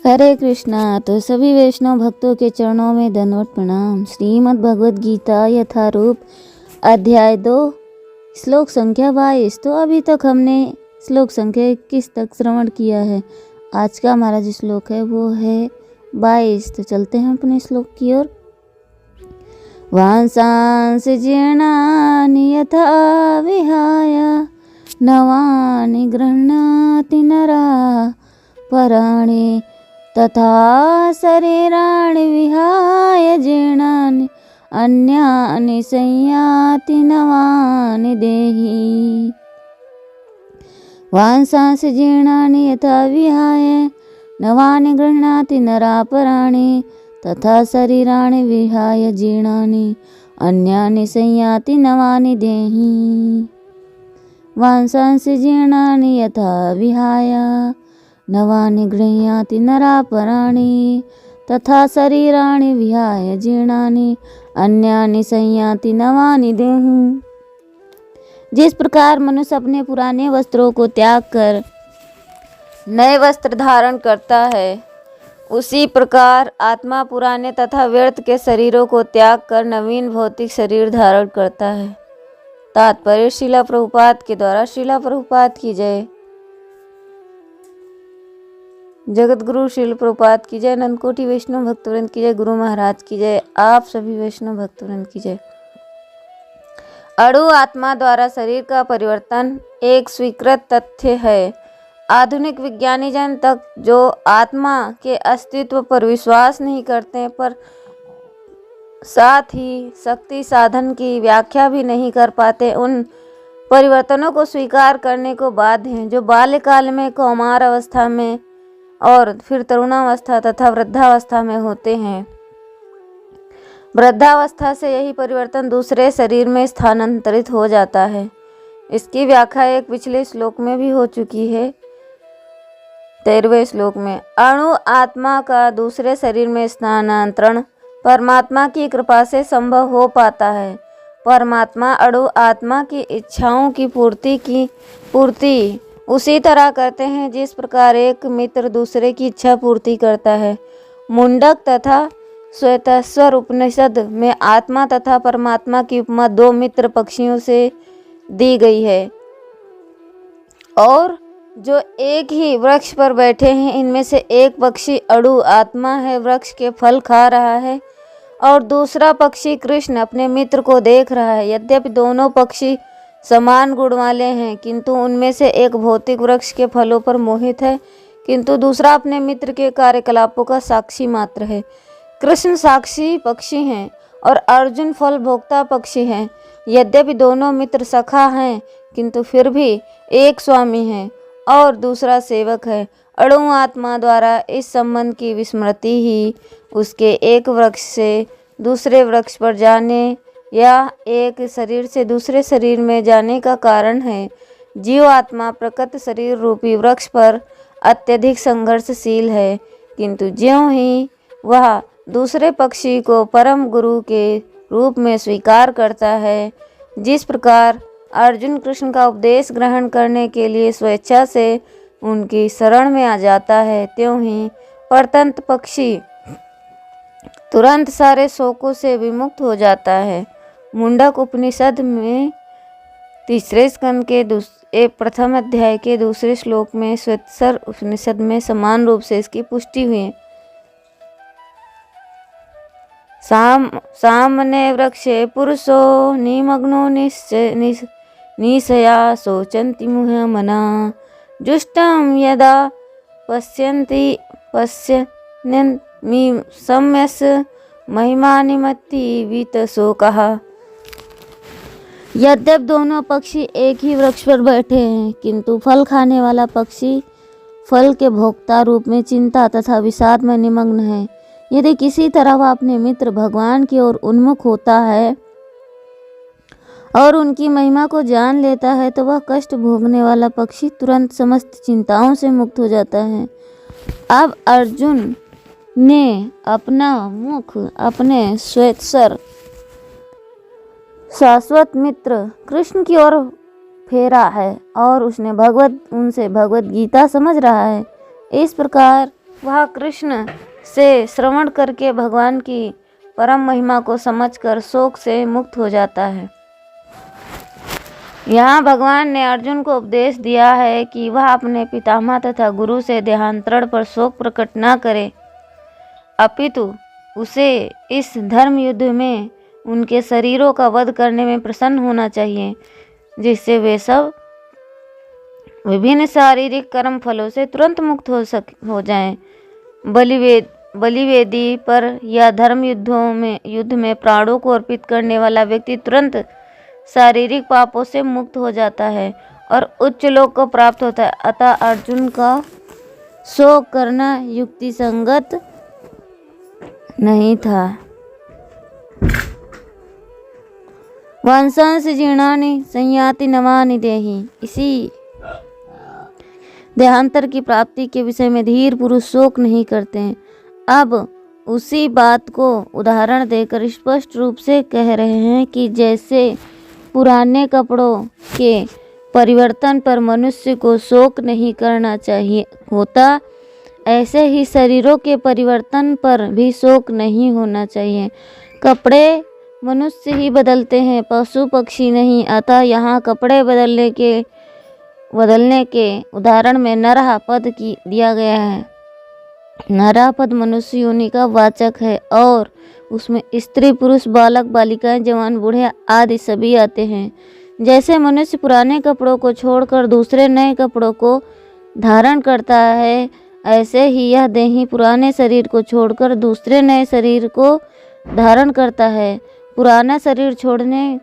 हरे कृष्णा। तो सभी वैष्णव भक्तों के चरणों में दंडवत प्रणाम। श्रीमद् भगवद गीता यथारूप अध्याय 2 श्लोक संख्या 22। तो अभी तक हमने श्लोक संख्या 21 तक श्रवण किया है। आज का हमारा जो श्लोक है वो है 22। तो चलते हैं अपने श्लोक की ओर। वांसांस जीर्णानि यथा विहाय नवानि गृह्णाति नरा पराणि तथा शरीराणि विहाय जीर्णानि अन्यानि संयाति नवानि देहि। वांसांस जीर्णानि यथा विहाय नवानि गृह्णाति नरापराणि तथा शरीराणि विहाय जीर्णानि अन्यानि संयाति नवानि देहि। वांसांस जीर्णानि यथा विहाय नवानि गृह्णाति नरापराणि तथा शरीराणि विहाय जीर्णानि अन्यानि संयाति नवानि देहि। जिस प्रकार मनुष्य अपने पुराने वस्त्रों को त्याग कर नए वस्त्र धारण करता है, उसी प्रकार आत्मा पुराने तथा व्यर्थ के शरीरों को त्याग कर नवीन भौतिक शरीर धारण करता है। तात्पर्य श्रीला प्रभुपाद के द्वारा। श्रीला प्रभुपाद की जय। जगत गुरु श्रील प्रभुपाद की जय। अनंतकोटि वैष्णव भक्तवृंद की जय। गुरु महाराज की जय। आप सभी वैष्णव भक्तवृंद की जय। अणु आत्मा द्वारा शरीर का परिवर्तन एक स्वीकृत तथ्य है। आधुनिक विज्ञानी जन तक जो आत्मा के अस्तित्व पर विश्वास नहीं करते, पर साथ ही शक्ति साधन की व्याख्या भी नहीं कर पाते, उन परिवर्तनों को स्वीकार करने को बाध्य हैं जो बाल्यकाल में, कौमार अवस्था में और फिर तरुणावस्था तथा वृद्धावस्था में होते हैं। वृद्धावस्था से यही परिवर्तन दूसरे शरीर में स्थानांतरित हो जाता है। इसकी व्याख्या एक पिछले श्लोक में भी हो चुकी है। 13वें श्लोक में अणु आत्मा का दूसरे शरीर में स्थानांतरण परमात्मा की कृपा से संभव हो पाता है। परमात्मा अणु आत्मा की इच्छाओं की पूर्ति उसी तरह करते हैं जिस प्रकार एक मित्र दूसरे की इच्छा पूर्ति करता है। मुंडक तथा श्वेतेश्वर उपनिषद में आत्मा तथा परमात्मा की उपमा दो मित्र पक्षियों से दी गई है, और जो एक ही वृक्ष पर बैठे हैं, इनमें से एक पक्षी अणु आत्मा है, वृक्ष के फल खा रहा है, और दूसरा पक्षी कृष्ण अपने मित्र को देख रहा है। यद्यपि दोनों पक्षी समान गुण वाले हैं, किंतु उनमें से एक भौतिक वृक्ष के फलों पर मोहित है, किंतु दूसरा अपने मित्र के कार्यकलापों का साक्षी मात्र है। कृष्ण साक्षी पक्षी हैं और अर्जुन फल भोक्ता पक्षी हैं। यद्यपि दोनों मित्र सखा हैं, किंतु फिर भी एक स्वामी है और दूसरा सेवक है। अणु आत्मा द्वारा इस संबंध की विस्मृति ही उसके एक वृक्ष से दूसरे वृक्ष पर जाने या एक शरीर से दूसरे शरीर में जाने का कारण है। जीव आत्मा प्रकृत शरीर रूपी वृक्ष पर अत्यधिक संघर्षशील है, किंतु ज्यों ही वह दूसरे पक्षी को परम गुरु के रूप में स्वीकार करता है, जिस प्रकार अर्जुन कृष्ण का उपदेश ग्रहण करने के लिए स्वेच्छा से उनकी शरण में आ जाता है, त्यों ही परतंत्र पक्षी तुरंत सारे शोकों से विमुक्त हो जाता है। मुंडक उपनिषद में 3 स्कंद के प्रथम अध्याय के 2 श्लोक में श्वेतेश्वर उपनिषद में समान रूप से इसकी पुष्टि हुई है। सामने वृक्षे पुरुषो निमग्नो निशया शोचन्ति मुह्यमना जुष्टं यदा पश्यन्ति सम्यस महिमानिमति वीतशोकः। यद्यप दोनों पक्षी एक ही वृक्ष पर बैठे हैं, किंतु फल खाने वाला पक्षी फल के भोक्ता रूप में चिंता तथा विषाद में निमग्न है। यदि किसी तरह वह अपने मित्र भगवान की ओर उन्मुख होता है और उनकी महिमा को जान लेता है, तो वह कष्ट भोगने वाला पक्षी तुरंत समस्त चिंताओं से मुक्त हो जाता है। अब अर्जुन ने अपना मुख अपने श्वेतेश्वर शाश्वत मित्र कृष्ण की ओर फेरा है और उसने उनसे भगवत गीता समझ रहा है। इस प्रकार वह कृष्ण से श्रवण करके भगवान की परम महिमा को समझकर शोक से मुक्त हो जाता है। यहाँ भगवान ने अर्जुन को उपदेश दिया है कि वह अपने पितामह तथा गुरु से देहांतरण पर शोक प्रकट न करे, अपितु उसे इस धर्म युद्ध में उनके शरीरों का वध करने में प्रसन्न होना चाहिए, जिससे वे सब विभिन्न शारीरिक कर्म फलों से तुरंत मुक्त हो जाएं। बलिवेदी पर या धर्म युद्ध में प्राणों को अर्पित करने वाला व्यक्ति तुरंत शारीरिक पापों से मुक्त हो जाता है और उच्च लोक को प्राप्त होता है। अतः अर्जुन का शोक करना युक्ति संगत नहीं था। वंशांश जीर्णानि संयाति नवानि देहि। इसी देहांतर की प्राप्ति के विषय में धीर पुरुष शोक नहीं करते हैं। अब उसी बात को उदाहरण देकर स्पष्ट रूप से कह रहे हैं कि जैसे पुराने कपड़ों के परिवर्तन पर मनुष्य को शोक नहीं करना चाहिए होता, ऐसे ही शरीरों के परिवर्तन पर भी शोक नहीं होना चाहिए। कपड़े मनुष्य ही बदलते हैं, पशु पक्षी नहीं। अतः यहाँ कपड़े बदलने के उदाहरण में नरः पद की दिया गया है। नरः पद मनुष्य योनि का वाचक है और उसमें स्त्री पुरुष बालक बालिकाएं जवान बूढ़े आदि सभी आते हैं। जैसे मनुष्य पुराने कपड़ों को छोड़कर दूसरे नए कपड़ों को धारण करता है, ऐसे ही यह देही पुराने शरीर को छोड़कर दूसरे नए शरीर को धारण करता है। पुराना शरीर छोड़ने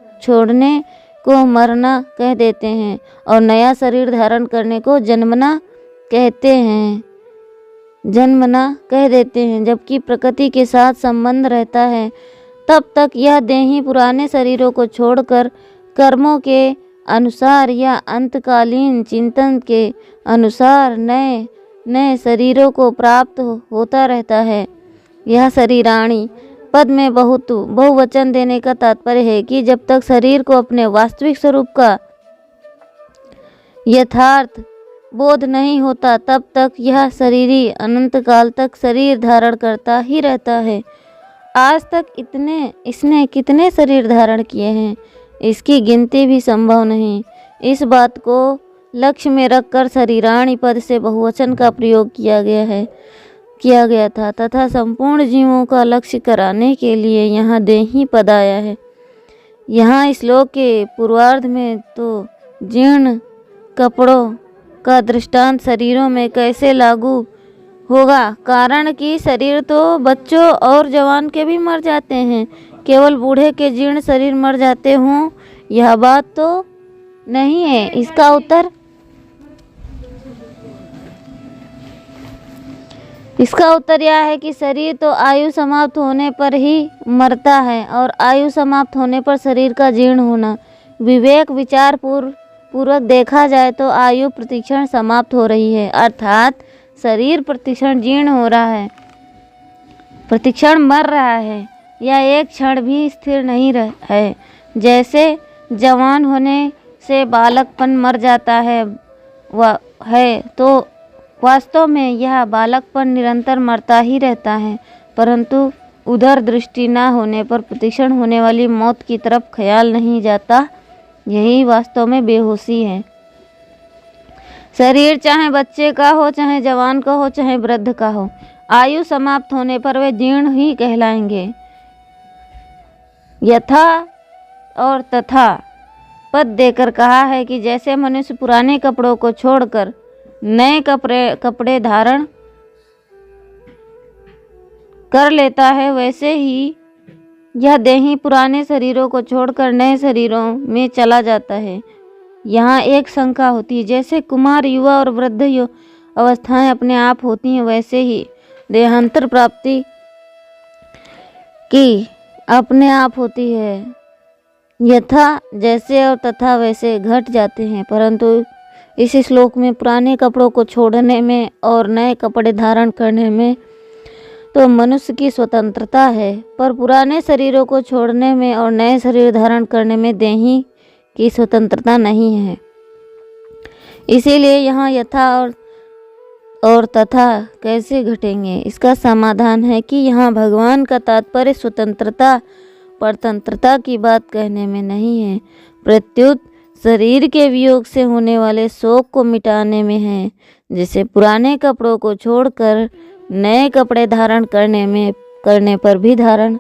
को मरना कह देते हैं और नया शरीर धारण करने को जन्मना कह देते हैं। जबकि प्रकृति के साथ संबंध रहता है, तब तक यह देही पुराने शरीरों को छोड़कर कर्मों के अनुसार या अंतकालीन चिंतन के अनुसार नए शरीरों को प्राप्त होता रहता है। यह शरीराणि पद में बहुवचन देने का तात्पर्य है कि जब तक शरीर को अपने वास्तविक स्वरूप का यथार्थ बोध नहीं होता, तब तक यह शरीरी अनंत काल तक शरीर धारण करता ही रहता है। आज तक इसने कितने शरीर धारण किए हैं, इसकी गिनती भी संभव नहीं। इस बात को लक्ष्य में रखकर शरीराणि पद से बहुवचन का प्रयोग किया गया था तथा संपूर्ण जीवों का लक्ष्य कराने के लिए यहाँ देही पद आया है। यहाँ श्लोक के पूर्वार्ध में तो जीर्ण कपड़ों का दृष्टांत शरीरों में कैसे लागू होगा, कारण कि शरीर तो बच्चों और जवान के भी मर जाते हैं, केवल बूढ़े के जीर्ण शरीर मर जाते हों, यह बात तो नहीं है। इसका उत्तर यह है कि शरीर तो आयु समाप्त होने पर ही मरता है और आयु समाप्त होने पर शरीर का जीर्ण होना। विवेक विचार पूर्वक देखा जाए तो आयु प्रतिक्षण समाप्त हो रही है, अर्थात शरीर प्रतिक्षण जीर्ण हो रहा है, प्रतिक्षण मर रहा है। यह एक क्षण भी स्थिर नहीं है। जैसे जवान होने से बालकपन मर जाता है तो वास्तव में यह बालकपन निरंतर मरता ही रहता है, परंतु उधर दृष्टि न होने पर प्रतिक्षण होने वाली मौत की तरफ ख्याल नहीं जाता। यही वास्तव में बेहोशी है। शरीर चाहे बच्चे का हो, चाहे जवान का हो, चाहे वृद्ध का हो, आयु समाप्त होने पर वे जीर्ण ही कहलाएंगे। यथा और तथा पद देकर कहा है कि जैसे मनुष्य पुराने कपड़ों को छोड़कर नए कपड़े धारण कर लेता है, वैसे ही यह देही पुराने शरीरों को छोड़कर नए शरीरों में चला जाता है। यहाँ एक शंका होती है, जैसे कुमार, युवा और वृद्ध अवस्थाएं अपने आप होती हैं, वैसे ही देहांतर प्राप्ति की अपने आप होती है। यथा जैसे और तथा वैसे घट जाते हैं, परंतु इस श्लोक में पुराने कपड़ों को छोड़ने में और नए कपड़े धारण करने में तो मनुष्य की स्वतंत्रता है, पर पुराने शरीरों को छोड़ने में और नए शरीर धारण करने में देही की स्वतंत्रता नहीं है। इसीलिए यहाँ यथा और और तथा कैसे घटेंगे? इसका समाधान है कि यहाँ भगवान का तात्पर्य स्वतंत्रता परतंत्रता की बात कहने में नहीं है, प्रत्युत शरीर के वियोग से होने वाले शोक को मिटाने में है। जैसे पुराने कपड़ों को छोड़कर नए कपड़े धारण करने पर भी धारण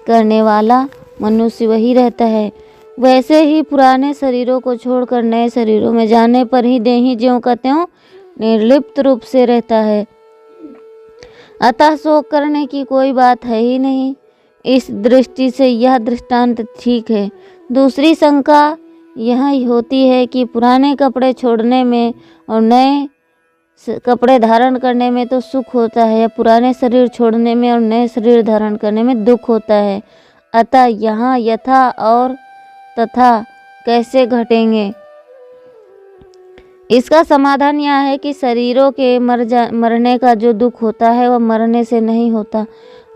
करने वाला मनुष्य वही रहता है, वैसे ही पुराने शरीरों को छोड़कर नए शरीरों में जाने पर ही देही ज्यों का त्यों निर्लिप्त रूप से रहता है। अतः शोक करने की कोई बात है ही नहीं। इस दृष्टि से यह दृष्टांत ठीक है। दूसरी शंका यह होती है कि पुराने कपड़े छोड़ने में और नए कपड़े धारण करने में तो सुख होता है, या पुराने शरीर छोड़ने में और नए शरीर धारण करने में दुख होता है। अतः यहाँ यथा और तथा कैसे घटेंगे? इसका समाधान यह है कि शरीरों के मरने का जो दुख होता है वह मरने से नहीं होता,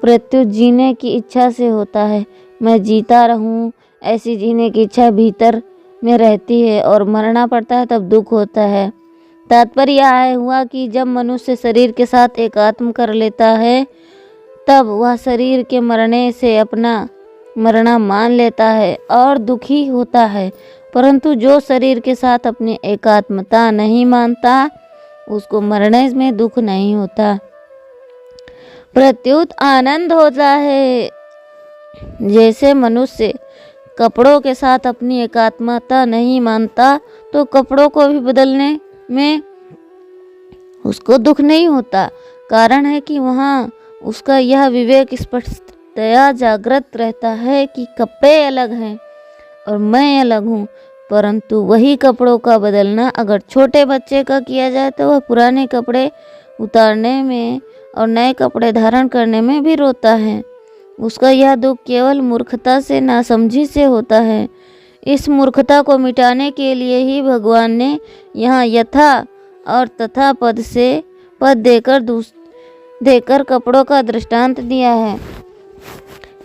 प्रत्युत जीने की इच्छा से होता है। मैं जीता रहूं, ऐसी जीने की इच्छा भीतर में रहती है और मरना पड़ता है तब दुख होता है। तात्पर्य यह हुआ कि जब मनुष्य शरीर के साथ एकात्म कर लेता है तब वह शरीर के मरने से अपना मरना मान लेता है और दुखी होता है, परंतु जो शरीर के साथ अपनी एकात्मता नहीं मानता उसको मरने में दुख नहीं होता, प्रत्युत आनंद होता है। जैसे मनुष्य कपड़ों के साथ अपनी एकात्मता नहीं मानता तो कपड़ों को भी बदलने में उसको दुख नहीं होता। कारण है कि वहाँ उसका यह विवेक स्पष्टतया जागृत रहता है कि कपड़े अलग हैं और मैं अलग हूँ। परंतु वही कपड़ों का बदलना अगर छोटे बच्चे का किया जाए तो वह पुराने कपड़े उतारने में और नए कपड़े धारण करने में भी रोता है। उसका यह दुख केवल मूर्खता से, नासमझी से होता है। इस मूर्खता को मिटाने के लिए ही भगवान ने यहाँ यथा और तथा पद देकर कपड़ों का दृष्टांत दिया है।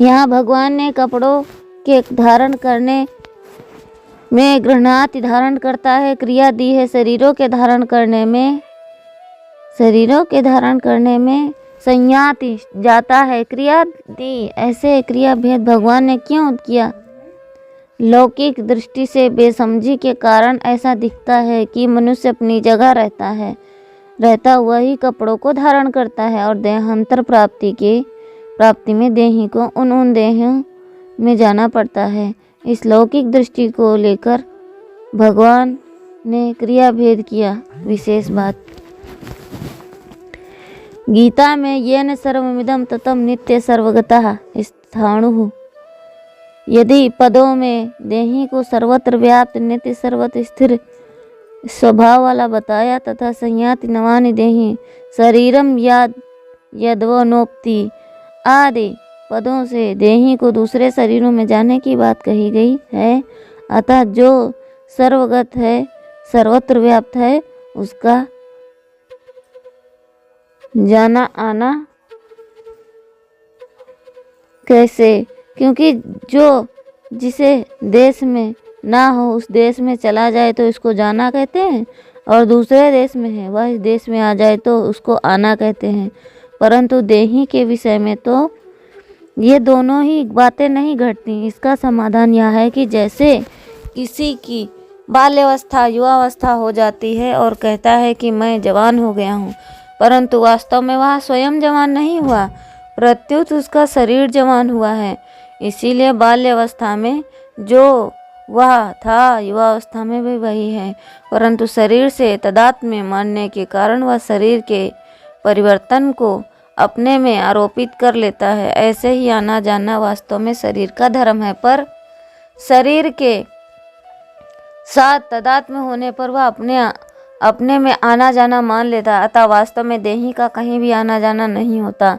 यहाँ भगवान ने कपड़ों के धारण करने में गृह्णाति धारण करता है क्रिया दी है, शरीरों के धारण करने में संज्ञाति जाता है क्रिया दी। ऐसे क्रिया भेद भगवान ने क्यों किया? लौकिक दृष्टि से बेसमझी के कारण ऐसा दिखता है कि मनुष्य अपनी जगह रहता हुआ ही कपड़ों को धारण करता है और देहांतर प्राप्ति में देही को उन देहों में जाना पड़ता है। इस लौकिक दृष्टि को लेकर भगवान ने क्रिया भेद किया। विशेष बात गीता में येन सर्वमिदं ततं नित्य सर्वगतः स्थाणुः, यदि पदों में देही को सर्वत्र व्याप्त नित्य सर्वत्र स्थिर स्वभाव वाला बताया तथा संयाति नवानि देही शरीरम यद्वनोक्ति आदि पदों से देही को दूसरे शरीरों में जाने की बात कही गई है। अतः जो सर्वगत है, सर्वत्र व्याप्त है, उसका जाना आना कैसे? क्योंकि जो जिसे देश में ना हो उस देश में चला जाए तो इसको जाना कहते हैं, और दूसरे देश में है वह इस देश में आ जाए तो उसको आना कहते हैं। परंतु देही के विषय में तो ये दोनों ही बातें नहीं घटती। इसका समाधान यह है कि जैसे किसी की बाल्यावस्था युवावस्था हो जाती है और कहता है कि मैं जवान हो गया हूँ, परंतु वास्तव में वह स्वयं जवान नहीं हुआ, प्रत्युत उसका शरीर जवान हुआ है। इसीलिए बाल्यावस्था में जो वह था युवावस्था में भी वही है, परंतु शरीर से तादात्म्य मानने के कारण वह शरीर के परिवर्तन को अपने में आरोपित कर लेता है। ऐसे ही आना जाना वास्तव में शरीर का धर्म है, पर शरीर के साथ तादात्म्य होने पर वह अपने में आना जाना मान लेता है। अतः वास्तव में देही का कहीं भी आना जाना नहीं होता,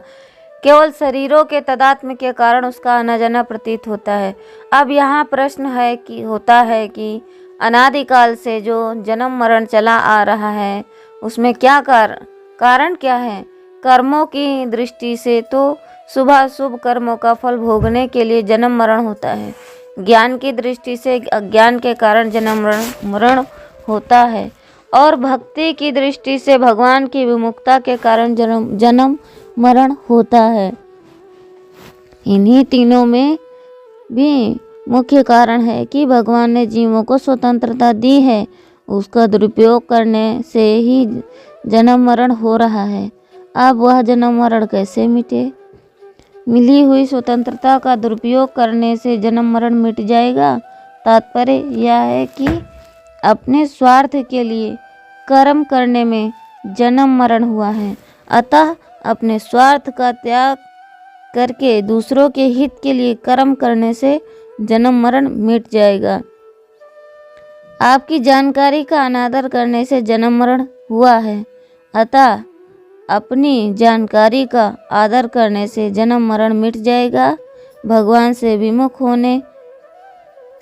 केवल शरीरों के तादात्म्य के कारण उसका आना जाना प्रतीत होता है। अब यहाँ प्रश्न होता है कि अनादिकाल से जो जन्म मरण चला आ रहा है उसमें क्या कारण क्या है? कर्मों की दृष्टि से तो शुभ कर्मों का फल भोगने के लिए जन्म मरण होता है। ज्ञान की दृष्टि से अज्ञान के कारण जन्म मरण होता है। और भक्ति की दृष्टि से भगवान की विमुखता के कारण जन्म मरण होता है। इन्हीं तीनों में भी मुख्य कारण है कि भगवान ने जीवों को स्वतंत्रता दी है, उसका दुरुपयोग करने से ही जन्म मरण हो रहा है। अब वह जन्म मरण कैसे मिटे? मिली हुई स्वतंत्रता का दुरुपयोग करने से जन्म मरण मिट जाएगा। तात्पर्य यह है कि अपने स्वार्थ के लिए कर्म करने में जन्म मरण हुआ है, अतः अपने स्वार्थ का त्याग करके दूसरों के हित के लिए कर्म करने से जन्म मरण मिट जाएगा। आपकी जानकारी का अनादर करने से जन्म मरण हुआ है, अतः अपनी जानकारी का आदर करने से जन्म मरण मिट जाएगा। भगवान से विमुख होने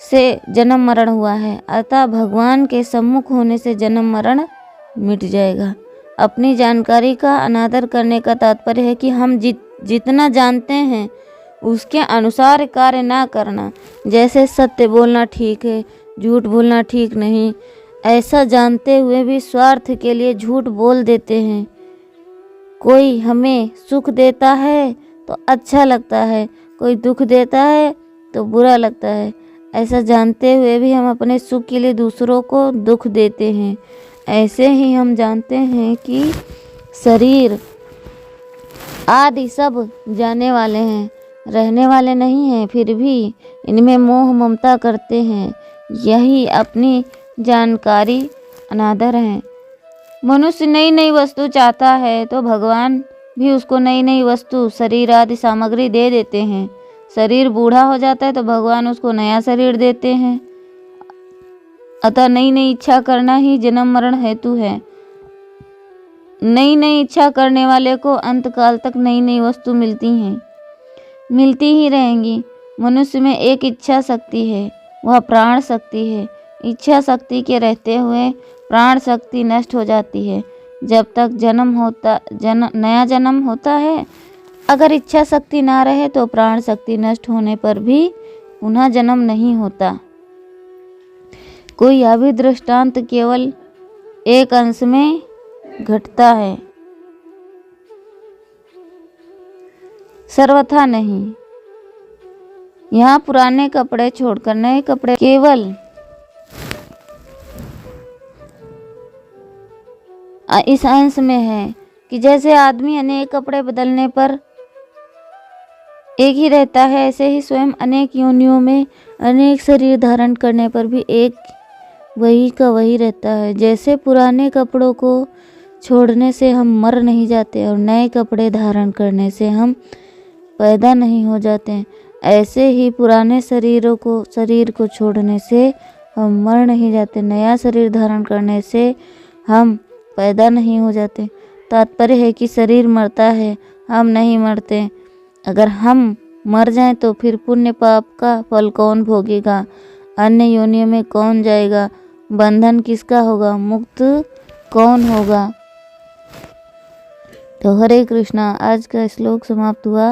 से जन्म मरण हुआ है, अतः भगवान के सम्मुख होने से जन्म मरण मिट जाएगा। अपनी जानकारी का अनादर करने का तात्पर्य है कि हम जितना जानते हैं उसके अनुसार कार्य ना करना। जैसे सत्य बोलना ठीक है, झूठ बोलना ठीक नहीं, ऐसा जानते हुए भी स्वार्थ के लिए झूठ बोल देते हैं। कोई हमें सुख देता है तो अच्छा लगता है, कोई दुख देता है तो बुरा लगता है। ऐसा जानते हुए भी हम अपने सुख के लिए दूसरों को दुख देते हैं। ऐसे ही हम जानते हैं कि शरीर आदि सब जाने वाले हैं, रहने वाले नहीं हैं, फिर भी इनमें मोह ममता करते हैं। यही अपनी जानकारी अनादर है। मनुष्य नई नई वस्तु चाहता है तो भगवान भी उसको नई नई वस्तु शरीर आदि सामग्री दे देते हैं। शरीर बूढ़ा हो जाता है तो भगवान उसको नया शरीर देते हैं। अतः नई नई इच्छा करना ही जन्म मरण हेतु है। नई नई इच्छा करने वाले को अंतकाल तक नई नई वस्तु मिलती हैं, मिलती ही रहेंगी। मनुष्य में एक इच्छा शक्ति है, वह प्राण शक्ति है। इच्छा शक्ति के रहते हुए प्राण शक्ति नष्ट हो जाती है। जब तक नया जन्म होता है, अगर इच्छा शक्ति ना रहे तो प्राण शक्ति नष्ट होने पर भी पुनः जन्म नहीं होता। कोई अभी दृष्टांत केवल एक अंश में घटता है, सर्वथा नहीं। यहाँ पुराने कपड़े छोड़कर नए कपड़े केवल इस अंश में है कि जैसे आदमी अनेक कपड़े बदलने पर एक ही रहता है, ऐसे ही स्वयं अनेक योनियों में अनेक शरीर धारण करने पर भी एक वही का वही रहता है। जैसे पुराने कपड़ों को छोड़ने से हम मर नहीं जाते और नए कपड़े धारण करने से हम पैदा नहीं हो जाते, ऐसे ही पुराने शरीर को छोड़ने से हम मर नहीं जाते, नया शरीर धारण करने से हम पैदा नहीं हो जाते। तात्पर्य है कि शरीर मरता है, हम नहीं मरते। अगर हम मर जाएं तो फिर पुण्य पाप का फल कौन भोगेगा? अन्य योनियों में कौन जाएगा? बंधन किसका होगा? मुक्त कौन होगा? तो हरे कृष्णा। आज का श्लोक समाप्त हुआ।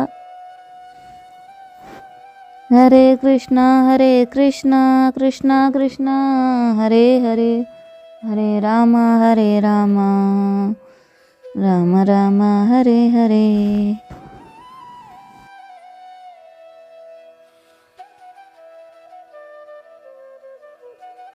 हरे कृष्णा कृष्णा कृष्णा हरे हरे, हरे राम राम राम हरे हरे।